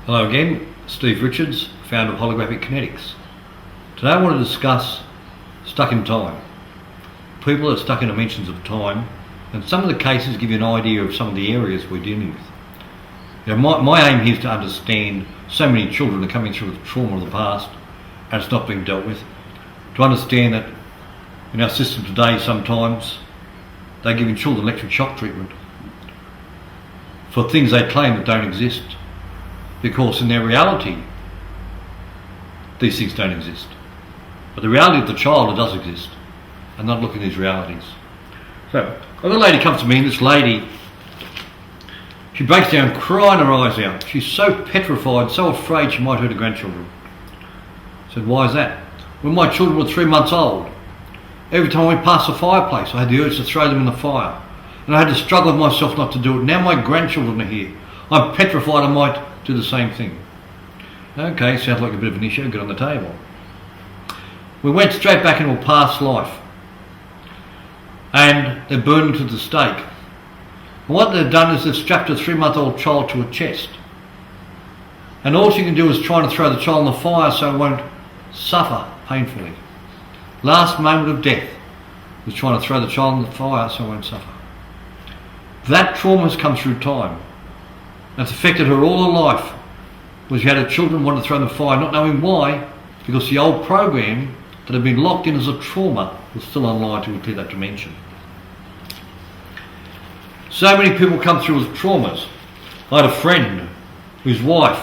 Hello again, Steve Richards, founder of Holographic Kinetics. Today I want to discuss stuck in time. People that are stuck in dimensions of time, and some of the cases give you an idea of some of the areas we're dealing with. You know, my aim here is to understand so many children are coming through with trauma of the past and it's not being dealt with. To understand that in our system today sometimes they're giving children electric shock treatment for things they claim that don't exist. Because in their reality, these things don't exist. But the reality of the child, it does exist. And not looking at these realities. So, a little lady comes to me, and this lady, she breaks down crying her eyes out. She's so petrified, so afraid she might hurt her grandchildren. I said, why is that? When my children were 3 months old, every time we passed the fireplace, I had the urge to throw them in the fire. And I had to struggle with myself not to do it. Now my grandchildren are here. I'm petrified I might do the same thing. Okay, sounds like a bit of an issue, get on the table. We went straight back into a past life and they're burned to the stake. And what they've done is they've strapped a 3-month-old child to a chest. And all she can do is try to throw the child in the fire so it won't suffer painfully. Last moment of death was trying to throw the child in the fire so it won't suffer. That trauma has come through time. That's affected her all her life. Was she had her children want to throw in the fire, not knowing why, because the old program that had been locked in as a trauma was still online to clear that dimension. So many people come through with traumas. I had a friend whose wife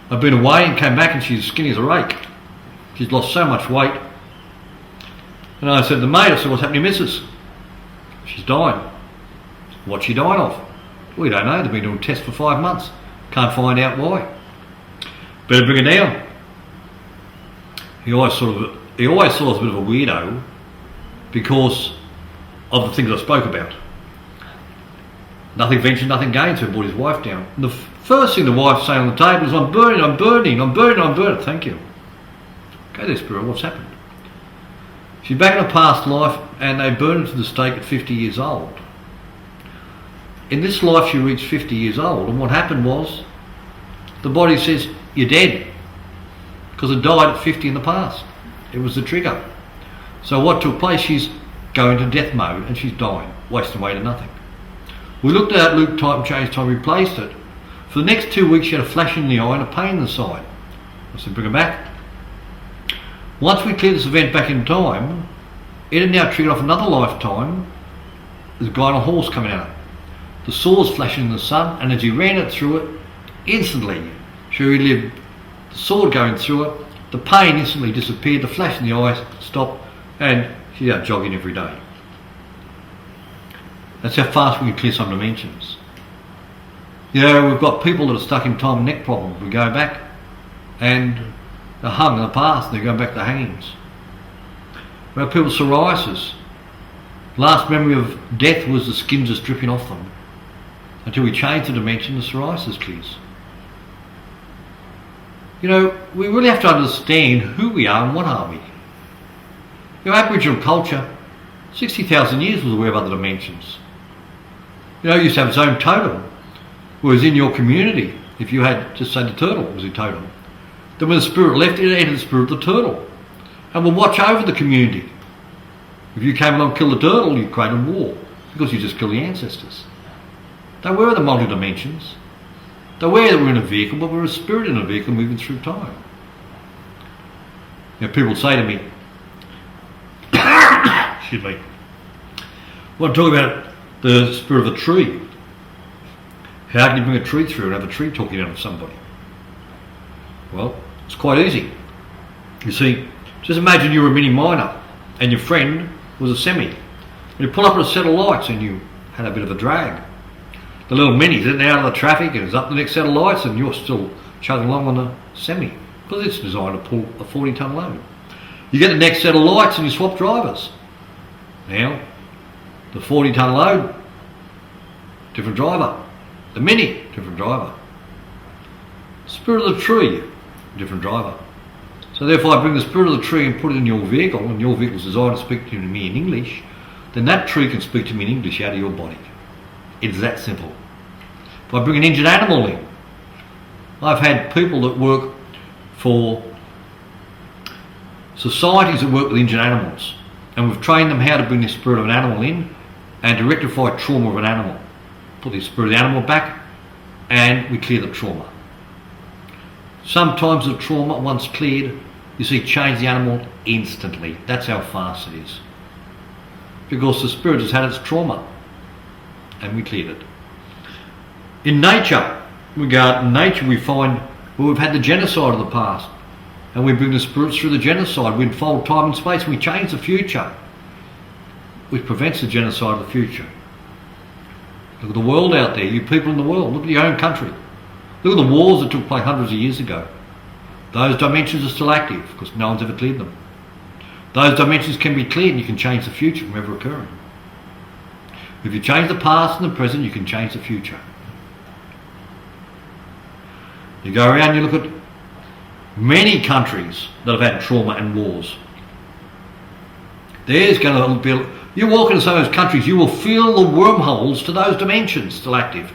had been away and came back and she's skinny as a rake. She's lost so much weight. And I said to the mate, I said, what's happening, missus? She's dying. What's she dying of? We don't know, they've been doing tests for 5 months. Can't find out why. Better bring her down. He always saw us a bit of a weirdo because of the things I spoke about. Nothing ventured, nothing gained, so he brought his wife down. And the first thing the wife saying on the table is, I'm burning, I'm burning, I'm burning, I'm burning. Thank you. Okay there, Spirit, what's happened? She's back in a past life and they burned her to the stake at 50 years old. In this life she reached 50 years old, and what happened was the body says, you're dead, because it died at 50 in the past. It was the trigger. So what took place, she's going to death mode and she's dying, wasting away to nothing. We looked at that loop type and changed time, replaced it. For the next 2 weeks she had a flash in the eye and a pain in the side. I said, bring her back. Once we cleared this event back in time, it had now triggered off another lifetime. There's a guy on a horse coming out. The sword's flashing in the sun, and as he ran it through it, instantly she relived the sword going through it, the pain instantly disappeared, the flash in the eyes stopped, and she's out jogging every day. That's how fast we can clear some dimensions. You know, we've got people that are stuck in time and neck problems. We go back and they're hung in the past, and they're going back to hangings. We have people with psoriasis. Last memory of death was the skin just dripping off them. Until we change the dimension, the psoriasis clears. You know, we really have to understand who we are and what are we. You know, Aboriginal culture, 60,000 years was aware of other dimensions. You know, it used to have its own totem, whereas in your community, if you had, just say the turtle was your totem, then when the spirit left, it entered the spirit of the turtle and will watch over the community. If you came along and killed the turtle, you created war because you just killed the ancestors. They're aware of the multi-dimensions. They're aware that we're in a vehicle, but we're a spirit in a vehicle moving through time. You know, people say to me, excuse me, well, I'm talking about the spirit of a tree. How can you bring a tree through and have a tree talking out of somebody? Well, it's quite easy. You see, just imagine you were a mini miner and your friend was a semi. And you pull up at a set of lights and you had a bit of a drag. The little mini's in and out of the traffic and it's up the next set of lights and you're still chugging along on the semi because it's designed to pull a 40-ton load. You get the next set of lights and you swap drivers. Now, the 40-ton load, different driver. The mini, different driver. Spirit of the tree, different driver. So therefore I bring the spirit of the tree and put it in your vehicle, and your vehicle is designed to speak to me in English, then that tree can speak to me in English out of your body. It's that simple. If I bring an injured animal in, I've had people that work for societies that work with injured animals, and we've trained them how to bring the spirit of an animal in and to rectify trauma of an animal. Put the spirit of the animal back and we clear the trauma. Sometimes the trauma, once cleared, you see change the animal instantly. That's how fast it is. Because the spirit has had its trauma and we cleared it. In nature, we find we've had the genocide of the past and we bring the spirits through the genocide. We unfold time and space and we change the future, which prevents the genocide of the future. Look at the world out there, you people in the world. Look at your own country. Look at the wars that took place hundreds of years ago. Those dimensions are still active because no one's ever cleared them. Those dimensions can be cleared and you can change the future from ever occurring. If you change the past and the present, you can change the future. You go around, you look at many countries that have had trauma and wars. There's going to be, you walk into some of those countries, you will feel the wormholes to those dimensions still active.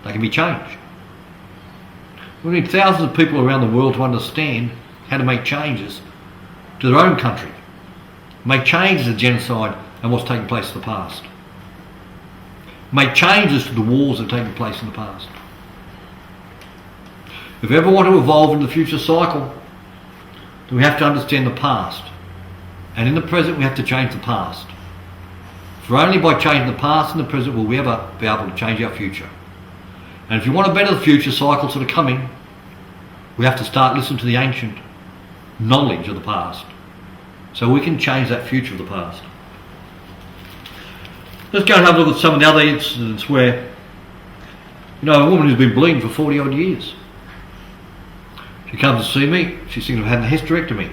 They can be changed. We need thousands of people around the world to understand how to make changes to their own country, make changes to genocide and what's taken place in the past, make changes to the wars that have taken place in the past. If we ever want to evolve in the future cycle, then we have to understand the past, and in the present we have to change the past. For only by changing the past and the present will we ever be able to change our future. And if you want to better the future cycles that are coming, we have to start listening to the ancient knowledge of the past so we can change that future of the past. Let's go and have a look at some of the other incidents where, a woman who's been bleeding for 40 odd years. She comes to see me, she's thinking of having a hysterectomy.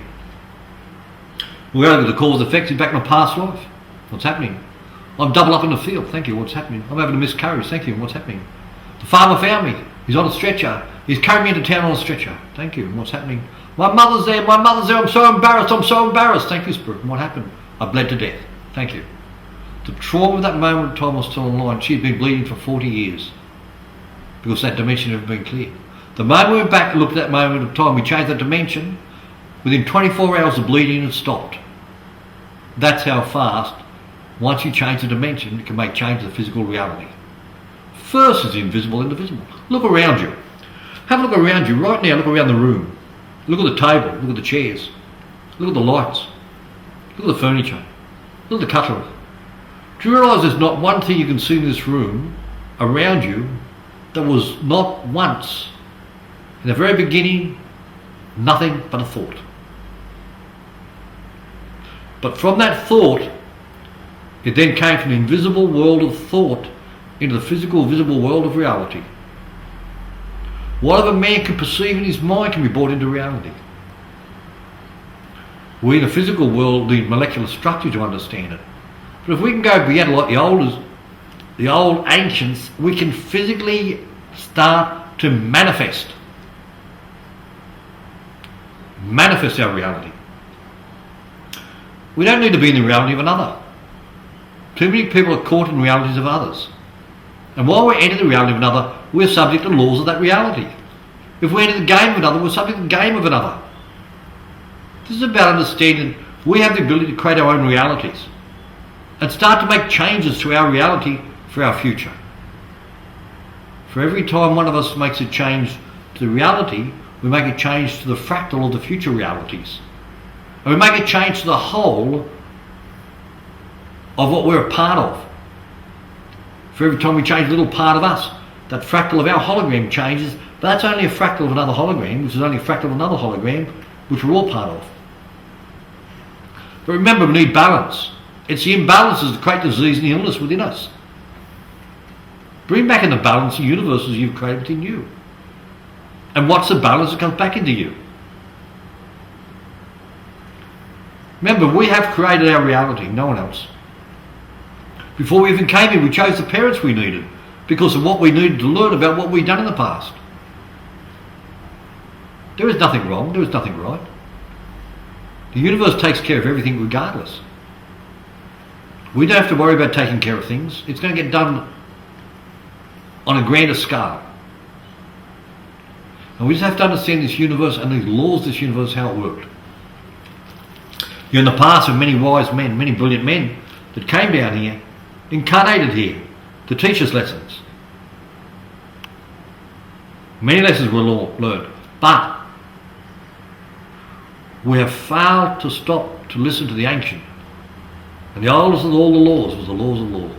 We go over the cause and effects, back in my past life. What's happening? I'm double up in the field, thank you, what's happening? I'm having a miscarriage, thank you, what's happening? The farmer found me, he's on a stretcher, he's carrying me into town on a stretcher, thank you, what's happening? My mother's there, I'm so embarrassed, thank you, Spirit, and what happened? I bled to death, thank you. The trauma of that moment of time was still online. She'd been bleeding for 40 years because that dimension had been cleared. The moment we went back and looked at that moment of time, we changed that dimension, within 24 hours the bleeding had stopped. That's how fast, once you change the dimension, you can make change to the physical reality. First is the invisible and the visible. Look around you. Have a look around you right now. Look around the room. Look at the table. Look at the chairs. Look at the lights. Look at the furniture. Look at the cutlery. Do you realise there's not one thing you can see in this room around you that was not once, in the very beginning, nothing but a thought? But from that thought, it then came from the invisible world of thought into the physical, visible world of reality. Whatever man can perceive in his mind can be brought into reality. We in the physical world need molecular structure to understand it. But if we can go beyond like the old ancients, we can physically start to manifest our reality. We don't need to be in the reality of another. Too many people are caught in realities of others. And while we enter the reality of another, we're subject to the laws of that reality. If we enter the game of another, we're subject to the game of another. This is about understanding we have the ability to create our own realities and start to make changes to our reality for our future. For every time one of us makes a change to the reality, we make a change to the fractal of the future realities. And we make a change to the whole of what we're a part of. For every time we change a little part of us, that fractal of our hologram changes, but that's only a fractal of another hologram, which is only a fractal of another hologram, which we're all part of. But remember, we need balance. It's the imbalances that create disease and illness within us. Bring back in the balance the universes you've created within you. And what's the balance that comes back into you? Remember, we have created our reality, no one else. Before we even came here, we chose the parents we needed because of what we needed to learn about what we'd done in the past. There is nothing wrong, there is nothing right. The universe takes care of everything regardless. We don't have to worry about taking care of things. It's going to get done on a grander scale. And we just have to understand this universe and these laws of this universe, how it worked. In the past, there were many wise men, many brilliant men that came down here, incarnated here, to teach us lessons. Many lessons were learned, but we have failed to stop to listen to the ancient. And the oldest of all the laws was the laws of law.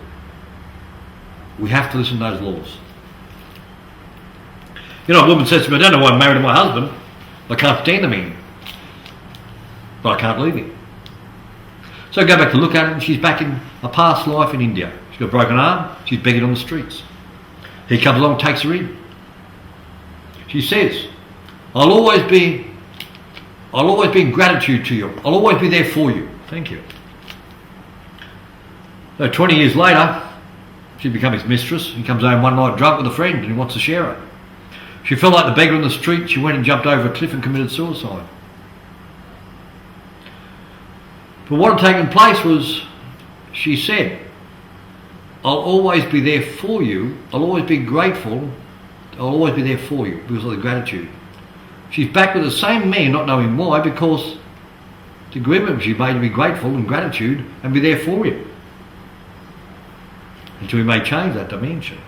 We have to listen to those laws. You know, a woman says to me, I don't know why I'm married to my husband. I can't stand the man. But I can't leave him. So I go back to look at her, and she's back in a past life in India. She's got a broken arm, she's begging on the streets. He comes along, takes her in. She says, I'll always be in gratitude to you. I'll always be there for you. Thank you. So 20 years later, she's become his mistress. He comes home one night drunk with a friend and he wants to share her. She felt like the beggar on the street. She went and jumped over a cliff and committed suicide. But what had taken place was, she said, I'll always be there for you. I'll always be grateful. I'll always be there for you because of the gratitude. She's back with the same man, not knowing why, because the agreement she made to be grateful and gratitude and be there for him. Until we may change that dimension.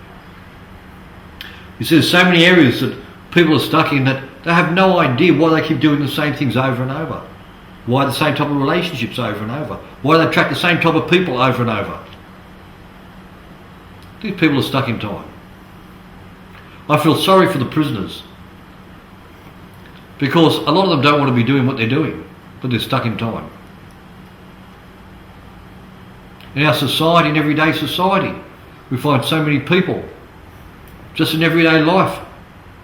You see, there's so many areas that people are stuck in that they have no idea why they keep doing the same things over and over. Why the same type of relationships over and over. Why they attract the same type of people over and over. These people are stuck in time. I feel sorry for the prisoners, because a lot of them don't want to be doing what they're doing, but they're stuck in time. In our society, in everyday society, we find so many people, just in everyday life,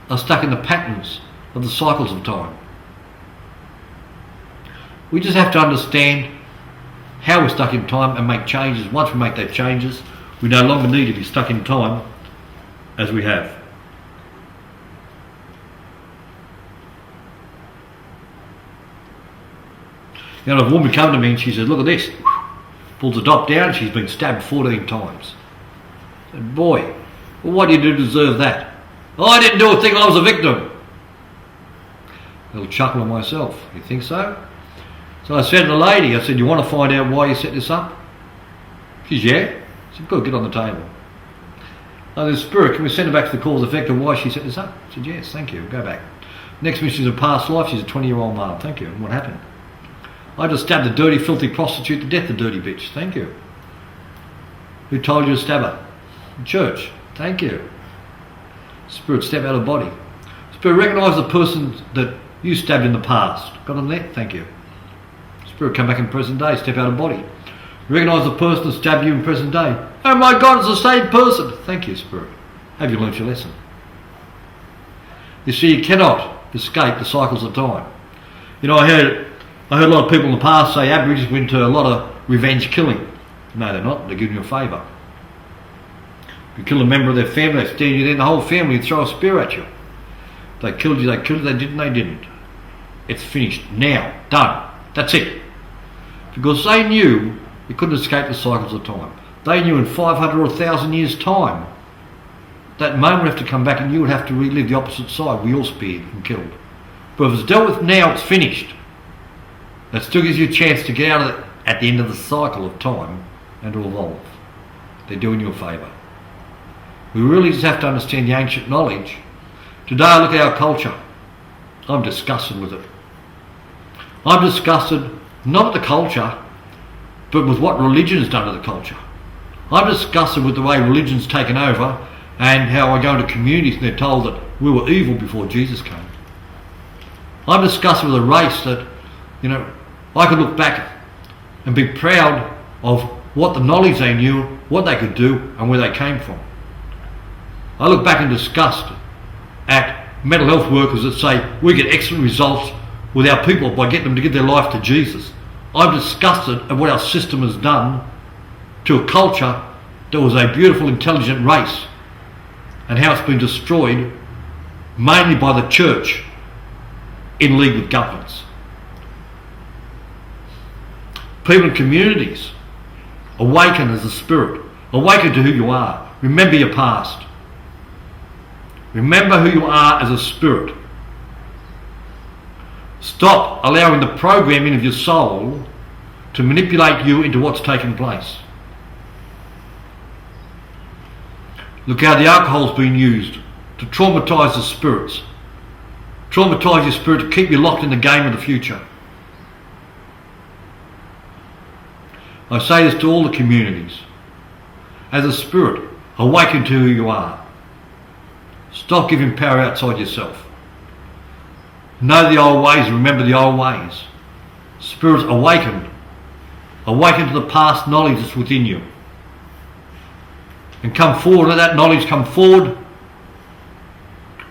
are stuck in the patterns of the cycles of time. We just have to understand how we're stuck in time and make changes. Once we make those changes, we no longer need to be stuck in time as we have. You know, a woman come to me and she says, look at this. Pulls the top down, she's been stabbed 14 times. I said, boy, well, what did you do to deserve that? Oh, I didn't do a thing, I was a victim. A little chuckle on myself. You think so? So I said to the lady, I said, you want to find out why you set this up? She said, yeah. I said, good, get on the table. Oh, the spirit, can we send her back to the cause effect of why she set this up? I said, yes, thank you, go back. Next mission is a past life, she's a 20-year-old male, thank you. And what happened? I just stabbed a dirty, filthy prostitute to death, the dirty bitch. Thank you. Who told you to stab her? The church. Thank you. Spirit, step out of body. Spirit, recognise the person that you stabbed in the past. Got on there? Thank you. Spirit, come back in present day. Step out of body. Recognise the person that stabbed you in present day. Oh my God, it's the same person. Thank you, Spirit. Have you learnt your lesson? You see, you cannot escape the cycles of time. You know, I heard a lot of people in the past say Aborigines went to a lot of revenge killing. No, they're not. They're giving you a favour. If you kill a member of their family, they stand you there, and the whole family and throw a spear at you. They killed you, they killed you, they didn't. It's finished. Now. Done. That's it. Because they knew you couldn't escape the cycles of time. They knew in 500 or 1,000 years' time, that moment would have to come back and you would have to relive the opposite side. We all speared and killed. But if it's dealt with now, it's finished. That still gives you a chance to get out of it at the end of the cycle of time and to evolve. They're doing you a favour. We really just have to understand the ancient knowledge. Today I look at our culture. I'm disgusted with it. I'm disgusted not with the culture, but with what religion has done to the culture. I'm disgusted with the way religion's taken over and how I go into communities and they're told that we were evil before Jesus came. I'm disgusted with a race that, you know, I could look back and be proud of what the knowledge they knew, what they could do and where they came from. I look back in disgust at mental health workers that say we get excellent results with our people by getting them to give their life to Jesus. I'm disgusted at what our system has done to a culture that was a beautiful, intelligent race and how it's been destroyed mainly by the church in league with governments. People in communities, awaken as a spirit. Awaken to who you are. Remember your past. Remember who you are as a spirit. Stop allowing the programming of your soul to manipulate you into what's taking place. Look how the alcohol's been used to traumatise the spirits. Traumatise your spirit to keep you locked in the game of the future. I say this to all the communities. As a spirit, awaken to who you are. Stop giving power outside yourself. Know the old ways, remember the old ways. Spirits, awaken. Awaken to the past knowledge that's within you. And come forward, let that knowledge come forward.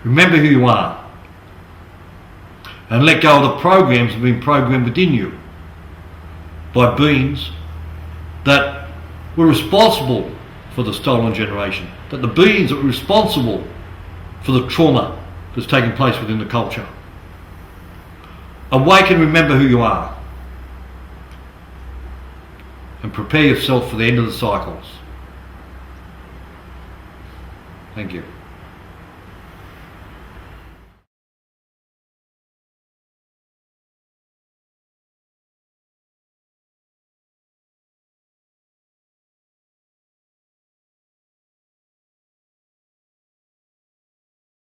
Remember who you are. And let go of the programs that have been programmed within you by beings that were responsible for the stolen generation. That the beings that were responsible for the trauma that's taking place within the culture. Awaken, remember who you are. And prepare yourself for the end of the cycles. Thank you.